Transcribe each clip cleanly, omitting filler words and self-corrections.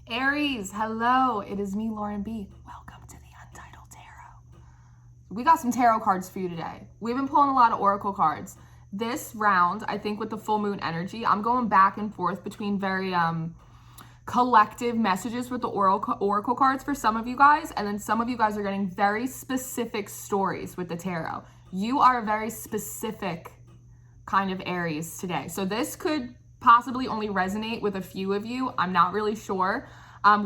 Aries, hello. It is me, Lauren B. Welcome to the Untitled Tarot. We got some tarot cards for you today. We've been pulling a lot of oracle cards. This round, I think with the full moon energy, I'm going back and forth between very collective messages with the oracle cards for some of you guys, and then some of you guys are getting very specific stories with the tarot. You are a very specific kind of Aries today. So this could possibly only resonate with a few of you. I'm not really sure.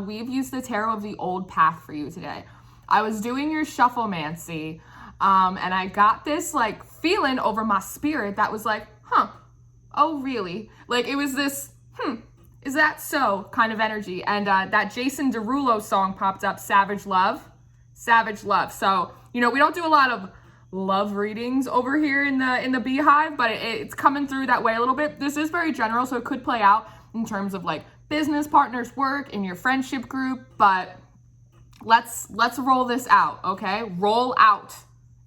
We've used the tarot of the old path for you today. I was doing your shufflemancy, and I got this like feeling over my spirit that was like, oh really? Like it was this, is that so kind of energy. And that Jason Derulo song popped up, Savage Love. Savage Love. So, you know, we don't do a lot of love readings over here in the beehive, but it's coming through that way a little bit. This is very general, so it could play out in terms of like business partners, work, in your friendship group, but let's roll this out, okay? Roll out,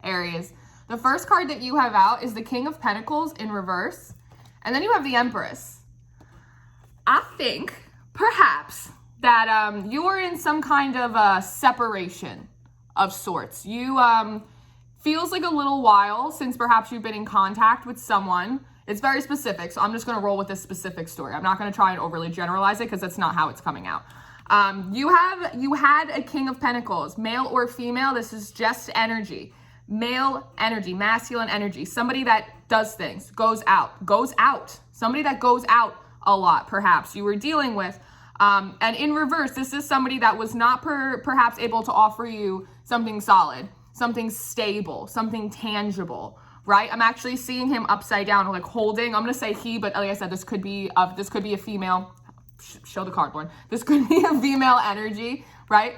Aries. The first card that you have out is the King of Pentacles in reverse, and then you have the Empress. I think perhaps that you are in some kind of separation of sorts. You feels like a little while since perhaps you've been in contact with someone. It's very specific, so I'm just going to roll with this specific story. I'm not going to try and overly generalize it because that's not how it's coming out. You had a King of Pentacles, male or female. This is just energy. Male energy, masculine energy. Somebody that does things, goes out. Somebody that goes out a lot, perhaps you were dealing with. And in reverse, this is somebody that was not perhaps able to offer you something solid, something stable, something tangible, right? I'm actually seeing him upside down, like holding, I'm going to say he, but like I said, this could be a female, show the card, Lauren. This could be a female energy, right?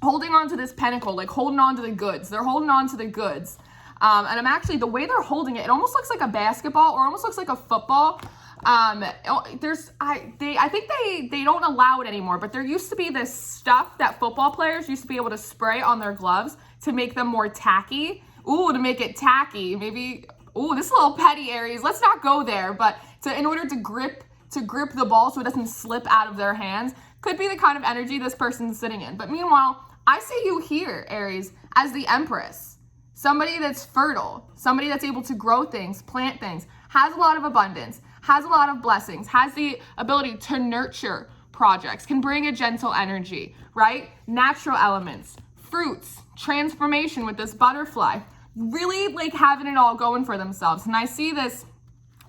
Holding on to this pentacle, like holding on to the goods. They're holding on to the goods. And I'm actually, the way they're holding it, it almost looks like a basketball or almost looks like a football. I think they don't allow it anymore, but there used to be this stuff that football players used to be able to spray on their gloves to make them more tacky. Ooh, to make it tacky. Maybe, ooh, this is a little petty, Aries. Let's not go there, but in order to grip the ball so it doesn't slip out of their hands, could be the kind of energy this person's sitting in. But meanwhile, I see you here, Aries, as the Empress. Somebody that's fertile, somebody that's able to grow things, plant things, has a lot of abundance, has a lot of blessings, has the ability to nurture projects, can bring a gentle energy, right? Natural elements, fruits, transformation with this butterfly, really like having it all going for themselves. And I see this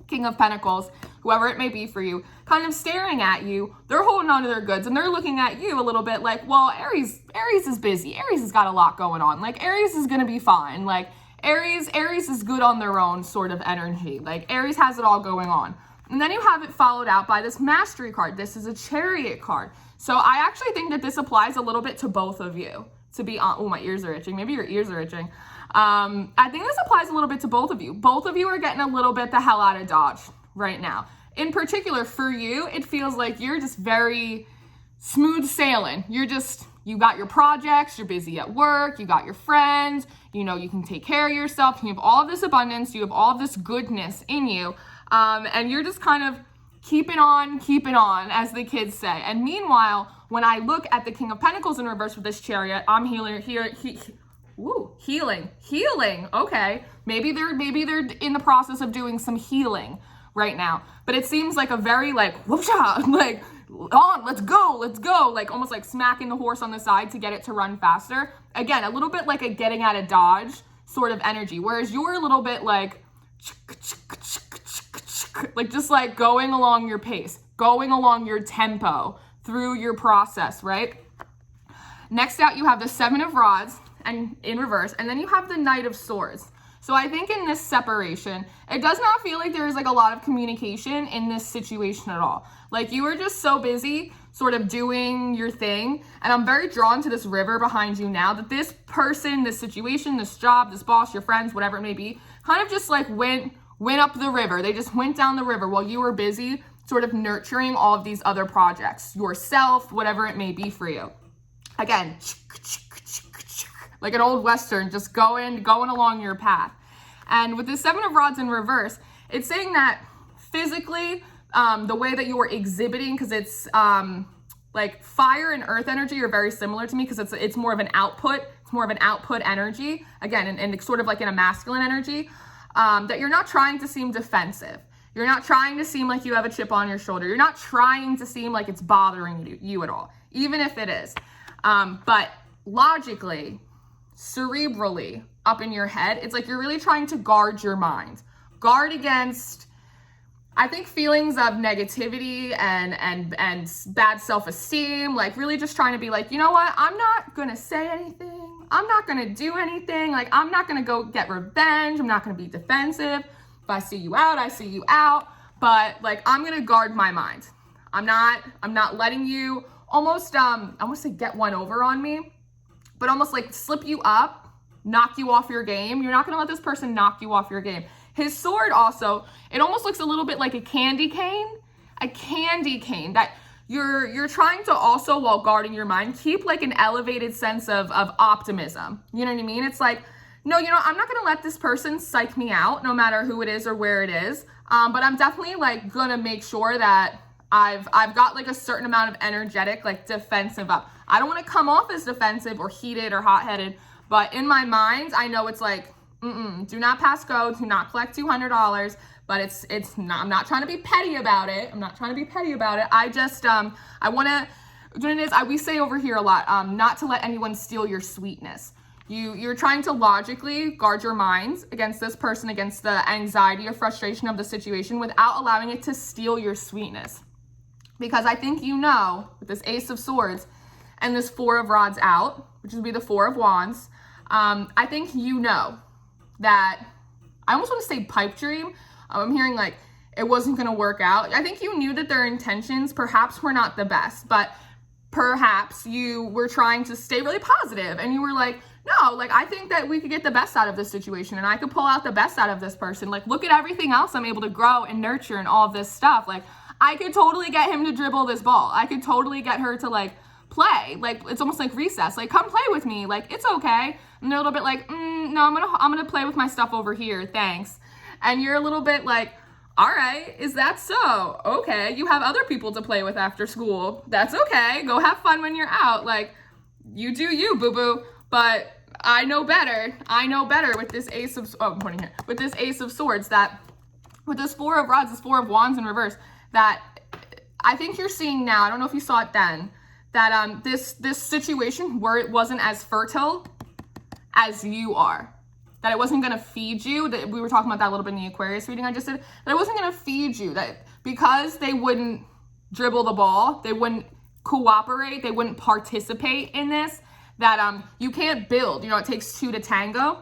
King of Pentacles, whoever it may be for you, kind of staring at you. They're holding on to their goods and they're looking at you a little bit like, well, Aries is busy. Aries has got a lot going on. Like Aries is going to be fine. Like Aries is good on their own sort of energy. Like Aries has it all going on. And then you have it followed out by this Mastery card. This is a Chariot card. So I actually think that this applies a little bit to both of you. To be on, oh, my ears are itching. Maybe your ears are itching. I think this applies a little bit to both of you. Both of you are getting a little bit the hell out of Dodge right now. In particular, for you, it feels like you're just very smooth sailing. You got your projects, you're busy at work, you got your friends, you know, you can take care of yourself, you have all of this abundance, you have all of this goodness in you, and you're just kind of keeping on, as the kids say. And meanwhile, when I look at the King of Pentacles in reverse with this Chariot, I'm healing. Okay, maybe they're in the process of doing some healing right now, but it seems like a very like whoopsha, like on, let's go, like almost like smacking the horse on the side to get it to run faster. Again, a little bit like a getting out of Dodge sort of energy, whereas you're a little bit like just like going along your pace, going along your tempo through your process, right? Next out, you have the Seven of Rods and in reverse, and then you have the Knight of Swords. So I think in this separation, it does not feel like there's like a lot of communication in this situation at all. Like you were just so busy sort of doing your thing. And I'm very drawn to this river behind you now, that this person, this situation, this job, this boss, your friends, whatever it may be, kind of just like went up the river. They just went down the river while you were busy sort of nurturing all of these other projects, yourself, whatever it may be for you. Again, like an old Western, just going along your path. And with the Seven of Rods in reverse, it's saying that physically, the way that you're exhibiting, because it's Like fire and earth energy are very similar to me because it's more of an output. It's more of an output energy. Again, and sort of like in a masculine energy, that you're not trying to seem defensive. You're not trying to seem like you have a chip on your shoulder. You're not trying to seem like it's bothering you at all, even if it is. But logically, cerebrally, up in your head, it's like you're really trying to guard your mind. Guard against, I think, feelings of negativity and bad self-esteem, like really just trying to be like, you know what, I'm not gonna say anything. I'm not gonna do anything. Like, I'm not gonna go get revenge. I'm not gonna be defensive. If I see you out, I see you out. But like, I'm gonna guard my mind. I'm not letting you almost, I want to say get one over on me, but almost like slip you up, knock you off your game. You're not gonna let this person knock you off your game. His sword also, it almost looks a little bit like a candy cane that you're trying to also, while guarding your mind, keep like an elevated sense of optimism. You know what I mean? It's like, no, you know, I'm not gonna let this person psych me out, no matter who it is or where it is. But I'm definitely like gonna make sure that I've got like a certain amount of energetic, like defensive up. I don't want to come off as defensive or heated or hot-headed, but in my mind, I know it's like, do not pass go, do not collect $200, but it's not, I'm not trying to be petty about it. I just, I want to, we say over here a lot, not to let anyone steal your sweetness. You're trying to logically guard your minds against this person, against the anxiety or frustration of the situation without allowing it to steal your sweetness. Because I think, you know, with this Ace of Swords and this Four of Rods out, which would be the Four of Wands, I think you know that, I almost want to say pipe dream. I'm hearing like it wasn't going to work out. I think you knew that their intentions perhaps were not the best, but perhaps you were trying to stay really positive and you were like, no, like I think that we could get the best out of this situation and I could pull out the best out of this person. Like, look at everything else I'm able to grow and nurture and all of this stuff. Like, I could totally get him to dribble this ball. I could totally get her to like play. Like, it's almost like recess. Like, come play with me. Like, it's okay. And they're a little bit like, no, I'm gonna play with my stuff over here. Thanks. And you're a little bit like, all right, is that so? Okay, you have other people to play with after school. That's okay. Go have fun when you're out. Like, you do you, boo-boo. But I know better. With this Ace of, I'm pointing here, with this Ace of Swords, that with this Four of Rods, this Four of Wands in reverse, that I think you're seeing now, I don't know if you saw it then, that this situation where it wasn't as fertile as you are, that it wasn't going to feed you, that we were talking about that a little bit in the Aquarius reading I just did, that it wasn't going to feed you, that because they wouldn't dribble the ball, they wouldn't cooperate, they wouldn't participate in this, that you can't build, you know, it takes two to tango.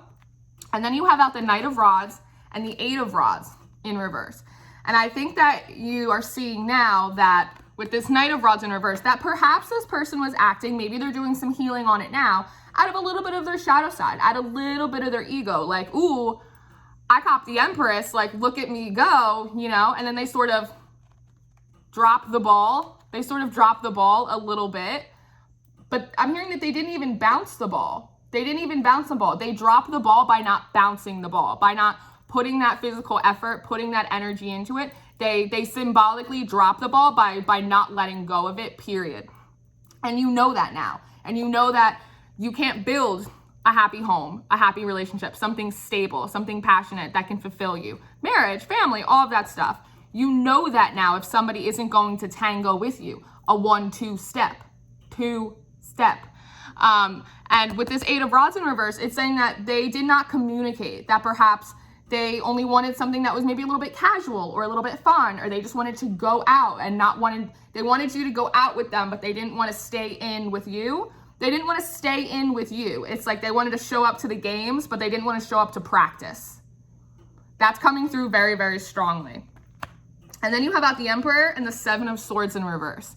And then you have out the Knight of Rods and the Eight of Rods in reverse. And I think that you are seeing now that with this Knight of Rods in reverse, that perhaps this person was acting, maybe they're doing some healing on it now, out of a little bit of their shadow side, out of a little bit of their ego. Like, ooh, I copped the Empress, like, look at me go, you know? And then they sort of drop the ball. They sort of drop the ball a little bit. But I'm hearing that they didn't even bounce the ball. They didn't even bounce the ball. They dropped the ball by not bouncing the ball, by not putting that physical effort, putting that energy into it. They symbolically drop the ball by not letting go of it, period. And you know that now. And you know that you can't build a happy home, a happy relationship, something stable, something passionate that can fulfill you. Marriage, family, all of that stuff. You know that now if somebody isn't going to tango with you. A 1-2 step. And with this Eight of Rods in reverse, it's saying that they did not communicate, that perhaps they only wanted something that was maybe a little bit casual or a little bit fun, or they just wanted to go out and they wanted you to go out with them, but they didn't want to stay in with you. It's like they wanted to show up to the games, but they didn't want to show up to practice. That's coming through very, very strongly. And then you have out the Emperor and the Seven of Swords in reverse.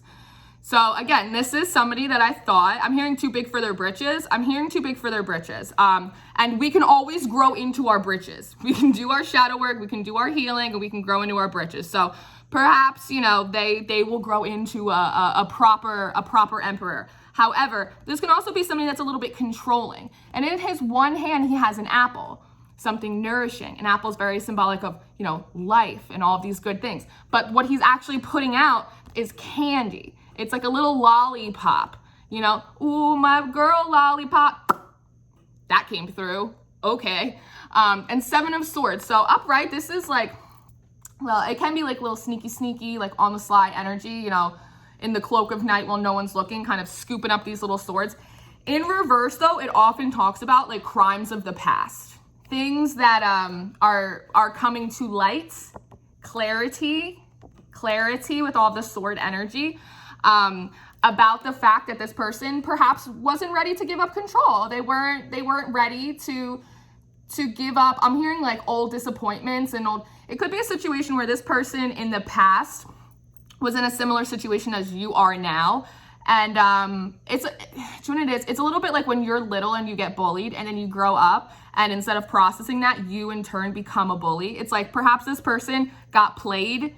So again, this is somebody that I thought, I'm hearing too big for their britches. And we can always grow into our britches. We can do our shadow work, we can do our healing, and we can grow into our britches. So perhaps, you know, they will grow into a proper emperor. However, this can also be somebody that's a little bit controlling. And in his one hand, he has an apple, something nourishing. An apple is very symbolic of, you know, life and all of these good things. But what he's actually putting out is candy. It's like a little lollipop, you know, ooh, my girl lollipop. That came through. Okay. And 7 of Swords. So upright, this is like, well, it can be like a little sneaky, like on the sly energy, you know, in the cloak of night while no one's looking, kind of scooping up these little swords. In reverse, though, it often talks about like crimes of the past, things that are coming to light, clarity with all the sword energy, about the fact that this person perhaps wasn't ready to give up control. They weren't ready to give up. I'm hearing like old disappointments and it could be a situation where this person in the past was in a similar situation as you are now. And it's a little bit like when you're little and you get bullied and then you grow up, and instead of processing that, you in turn become a bully. It's like perhaps this person got played.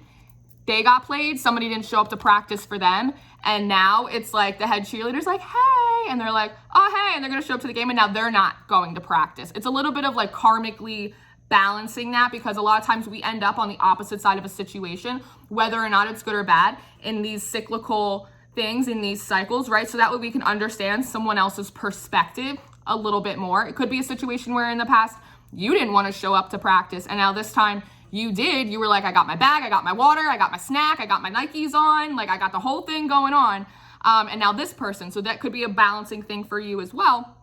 They got played, somebody didn't show up to practice for them, and now it's like the head cheerleader's like, hey, and they're like, oh, hey, and they're gonna show up to the game, and now they're not going to practice. It's a little bit of like karmically balancing that, because a lot of times we end up on the opposite side of a situation, whether or not it's good or bad, in these cyclical things, in these cycles, right? So that way we can understand someone else's perspective a little bit more. It could be a situation where in the past you didn't want to show up to practice, and now this time you did. You were like, I got my bag, I got my water, I got my snack, I got my Nikes on, like I got the whole thing going on. And now this person, so that could be a balancing thing for you as well.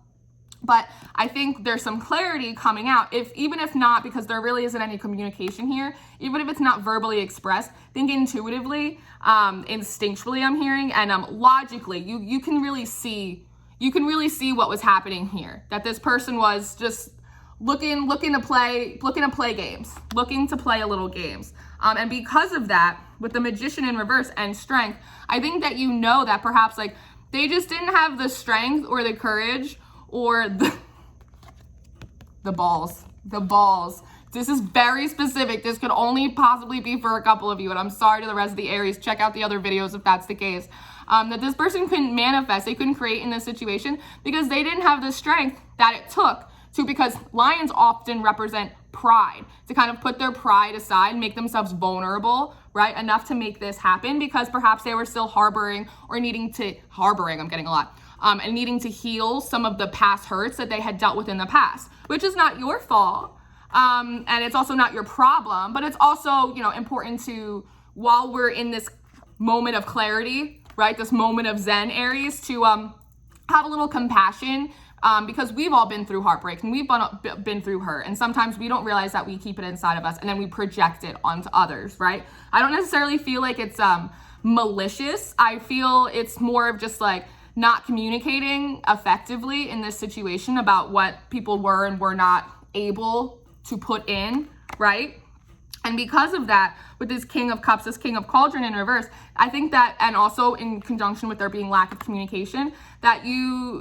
But I think there's some clarity coming out, even if not, because there really isn't any communication here, even if it's not verbally expressed, think intuitively, instinctually I'm hearing, and logically, you can really see what was happening here, that this person was just looking to play games, looking to play a little games. And because of that, with the Magician in reverse and Strength, I think that you know that perhaps like they just didn't have the strength or the courage or the balls. This is very specific. This could only possibly be for a couple of you, and I'm sorry to the rest of the Aries. Check out the other videos if that's the case. That this person couldn't manifest, they couldn't create in this situation because they didn't have the strength that it took to, because lions often represent pride, to kind of put their pride aside, make themselves vulnerable, right? Enough to make this happen because perhaps they were still harboring, I'm getting a lot, and needing to heal some of the past hurts that they had dealt with in the past, which is not your fault. And it's also not your problem, but it's also, you know, important to, while we're in this moment of clarity, right? This moment of Zen, Aries, to have a little compassion, because we've all been through heartbreak and we've been through hurt. And sometimes we don't realize that we keep it inside of us and then we project it onto others, right? I don't necessarily feel like it's malicious. I feel it's more of just like not communicating effectively in this situation about what people were and were not able to put in, right? And because of that, with this King of Cups, this King of Cauldron in reverse, I think that, and also in conjunction with there being lack of communication, that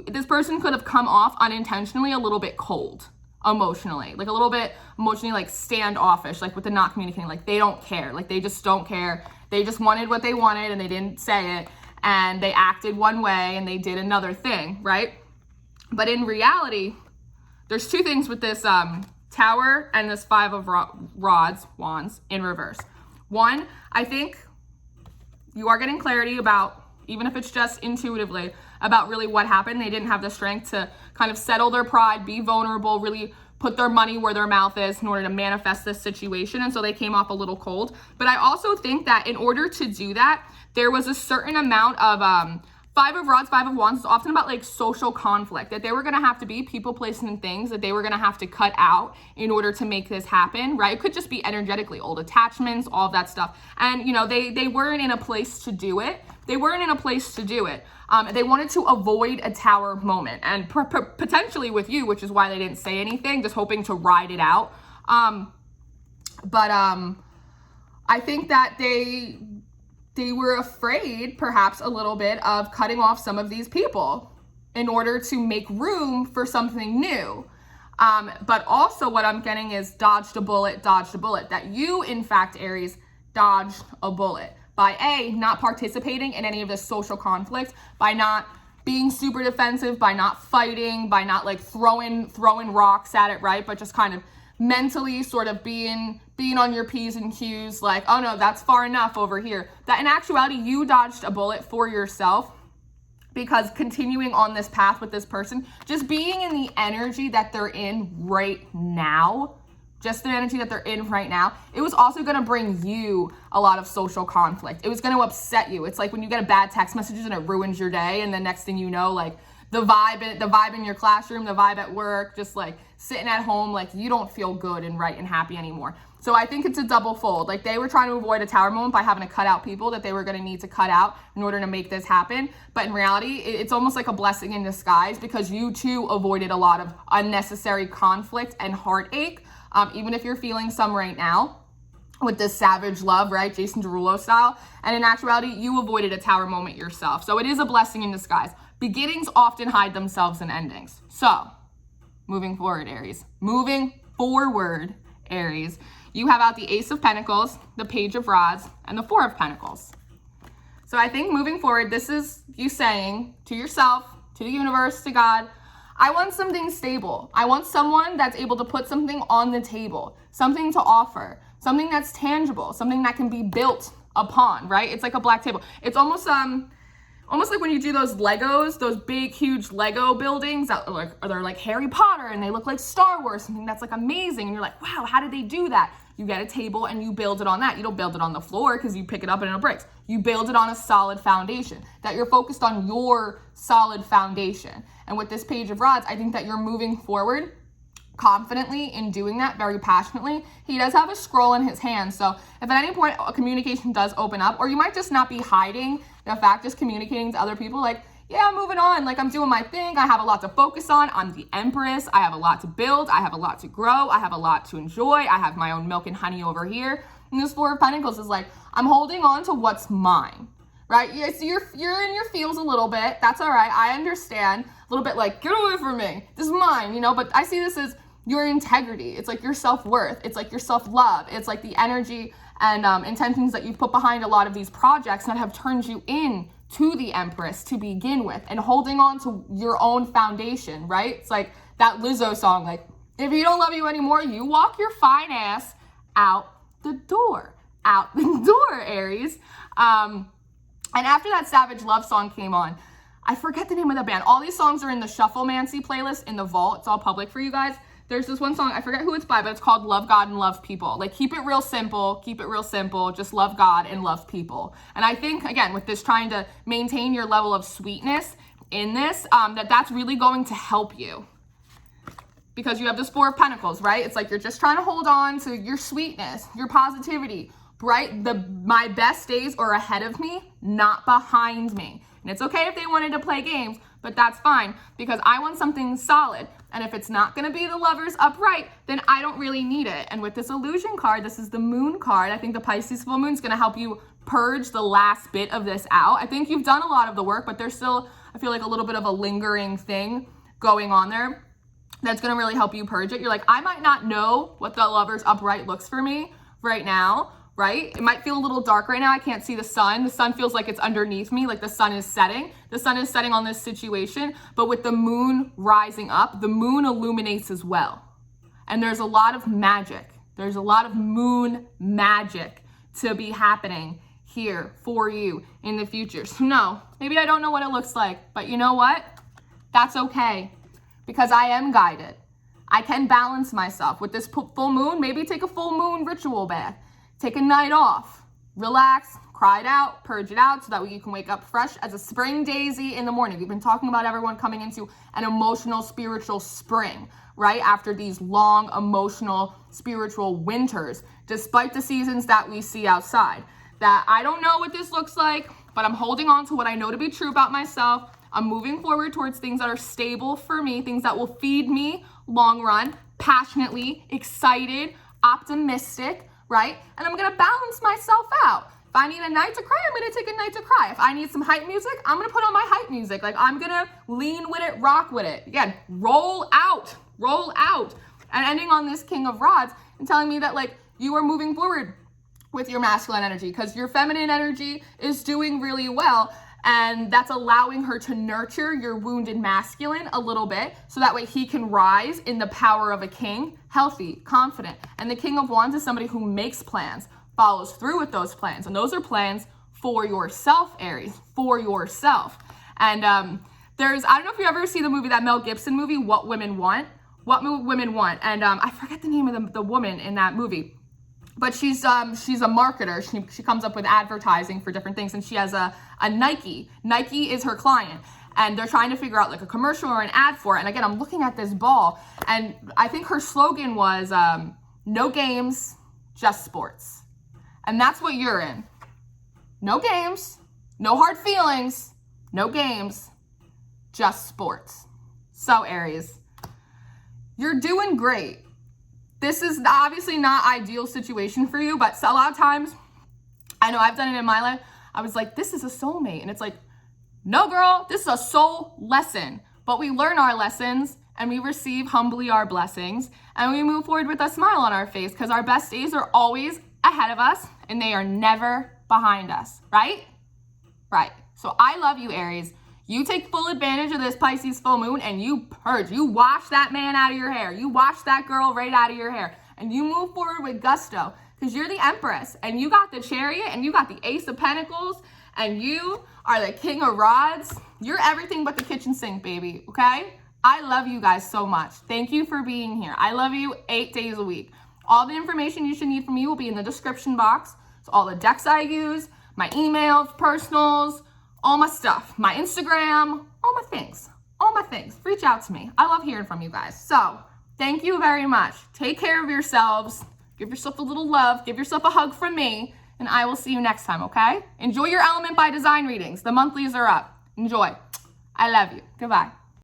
this person could have come off unintentionally a little bit cold emotionally, like a little bit emotionally like standoffish, like with the not communicating, like they don't care, like they just don't care. They just wanted what they wanted and they didn't say it, and they acted one way and they did another thing, right? But in reality, there's two things with this Tower and this 5 of Wands in reverse. One, I think you are getting clarity about, even if it's just intuitively, about really what happened. They didn't have the strength to kind of settle their pride, be vulnerable, really put their money where their mouth is in order to manifest this situation. And so they came off a little cold. But I also think that in order to do that, there was a certain amount of 5 of Rods, 5 of Wands is often about like social conflict, that they were going to have to be people, places, and things that they were going to have to cut out in order to make this happen, right? It could just be energetically old attachments, all of that stuff. And, you know, they weren't in a place to do it. They wanted to avoid a Tower moment, and potentially with you, which is why they didn't say anything, just hoping to ride it out. But I think that they were afraid, perhaps a little bit, of cutting off some of these people in order to make room for something new. But also what I'm getting is dodged a bullet, that you, in fact, Aries, dodged a bullet by not participating in any of this social conflict, by not being super defensive, by not fighting, by not like throwing rocks at it, right? But just kind of mentally sort of being on your P's and Q's, like, oh no, that's far enough over here. That in actuality, you dodged a bullet for yourself, because continuing on this path with this person, just being in the energy that they're in right now, just the energy that they're in right now, it was also going to bring you a lot of social conflict. It was going to upset you. It's like when you get a bad text message and it ruins your day, and the next thing you know, like the vibe in your classroom, the vibe at work, just like sitting at home, like you don't feel good and right and happy anymore. So I think it's a double fold. Like they were trying to avoid a tower moment by having to cut out people that they were going to need to cut out in order to make this happen. But in reality, it's almost like a blessing in disguise, because you too avoided a lot of unnecessary conflict and heartache. Even if you're feeling some right now with this savage love, right? Jason Derulo style. And in actuality, you avoided a tower moment yourself. So it is a blessing in disguise. Beginnings often hide themselves in endings. So moving forward, Aries. Moving forward, Aries. You have out the Ace of Pentacles, the Page of Rods, and the Four of Pentacles. So I think moving forward, this is you saying to yourself, to the universe, to God, I want something stable. I want someone that's able to put something on the table, something to offer, something that's tangible, something that can be built upon, right? It's like a black table. It's almost like when you do those Legos, those big, huge Lego buildings that they're like Harry Potter and they look like Star Wars, something that's like amazing. And you're like, wow, how did they do that? You get a table and you build it on that. You don't build it on the floor because you pick it up and it breaks. You build it on a solid foundation, that you're focused on your solid foundation. And with this Page of Rods, I think that you're moving forward confidently in doing that, very passionately. He does have a scroll in his hand. So if at any point a communication does open up, or you might just not be hiding the fact, just communicating to other people like, yeah, I'm moving on. Like I'm doing my thing. I have a lot to focus on. I'm the Empress. I have a lot to build. I have a lot to grow. I have a lot to enjoy. I have my own milk and honey over here. And this Four of Pentacles is like, I'm holding on to what's mine, right? Yeah, so you're in your feels a little bit. That's all right. I understand. A little bit like, get away from me. This is mine, you know, but I see this as your integrity. It's like your self-worth. It's like your self-love. It's like the energy and intentions that you've put behind a lot of these projects that have turned you in to the Empress to begin with, and holding on to your own foundation, right? It's like that Lizzo song, like, if you don't love you anymore, you walk your fine ass out the door, Aries. And after that Savage Love song came on, I forget the name of the band. All these songs are in the Shufflemancy playlist in the vault. It's all public for you guys. There's this one song, I forget who it's by, but it's called Love God and Love People. Like, keep it real simple, just love God and love people. And I think, again, with this trying to maintain your level of sweetness in this, that's really going to help you. Because you have this Four of Pentacles, right? It's like you're just trying to hold on to your sweetness, your positivity, right? My best days are ahead of me, not behind me. And it's okay if they wanted to play games, but that's fine, because I want something solid. And if it's not going to be the Lovers upright, then I don't really need it. And with this Illusion card, this is the Moon card. I think the Pisces full moon is going to help you purge the last bit of this out. I think you've done a lot of the work, but there's still, I feel like, a little bit of a lingering thing going on there that's going to really help you purge it. You're like, I might not know what the Lovers upright looks for me right now, right? It might feel a little dark right now. I can't see the sun. The sun feels like it's underneath me, like the sun is setting. The sun is setting on this situation, but with the moon rising up, the moon illuminates as well. And there's a lot of magic. There's a lot of moon magic to be happening here for you in the future. So no, maybe I don't know what it looks like, but you know what? That's okay, because I am guided. I can balance myself with this full moon. Maybe take a full moon ritual bath. Take a night off, relax, cry it out, purge it out, so that way you can wake up fresh as a spring daisy in the morning. We've been talking about everyone coming into an emotional, spiritual spring, right? After these long, emotional, spiritual winters, despite the seasons that we see outside. That I don't know what this looks like, but I'm holding on to what I know to be true about myself. I'm moving forward towards things that are stable for me, things that will feed me long run, passionately, excited, optimistic, right? And I'm going to balance myself out. If I need a night to cry, I'm going to take a night to cry. If I need some hype music, I'm going to put on my hype music. Like, I'm going to lean with it, rock with it. Again, roll out. And ending on this King of Rods and telling me that, like, you are moving forward with your masculine energy, because your feminine energy is doing really well. And that's allowing her to nurture your wounded masculine a little bit so that way he can rise in the power of a king, healthy, confident. And the King of Wands is somebody who makes plans, follows through with those plans. And those are plans for yourself, Aries, for yourself. And I don't know if you ever see the movie, that Mel Gibson movie, What Women Want. What Women Want. And I forget the name of the woman in that movie. But she's a marketer. She comes up with advertising for different things, and she has a Nike. Nike is her client, and they're trying to figure out like a commercial or an ad for it. And again, I'm looking at this ball, and I think her slogan was no games, just sports. And that's what you're in. No games, no hard feelings, no games, just sports. So Aries, you're doing great. This is obviously not ideal situation for you, but a lot of times, I know I've done it in my life, I was like, this is a soulmate. And it's like, no girl, this is a soul lesson. But we learn our lessons and we receive humbly our blessings and we move forward with a smile on our face because our best days are always ahead of us and they are never behind us, right? Right. So I love you, Aries. You take full advantage of this Pisces full moon and you purge. You wash that man out of your hair. You wash that girl right out of your hair. And you move forward with gusto because you're the Empress and you got the Chariot and you got the Ace of Pentacles and you are the King of Rods. You're everything but the kitchen sink, baby, okay? I love you guys so much. Thank you for being here. I love you 8 days a week. All the information you should need from me will be in the description box. So all the decks I use, my emails, personals, all my stuff, my Instagram, all my things. Reach out to me. I love hearing from you guys. So thank you very much. Take care of yourselves. Give yourself a little love. Give yourself a hug from me. And I will see you next time, okay? Enjoy your Element by Design readings. The monthlies are up. Enjoy. I love you. Goodbye.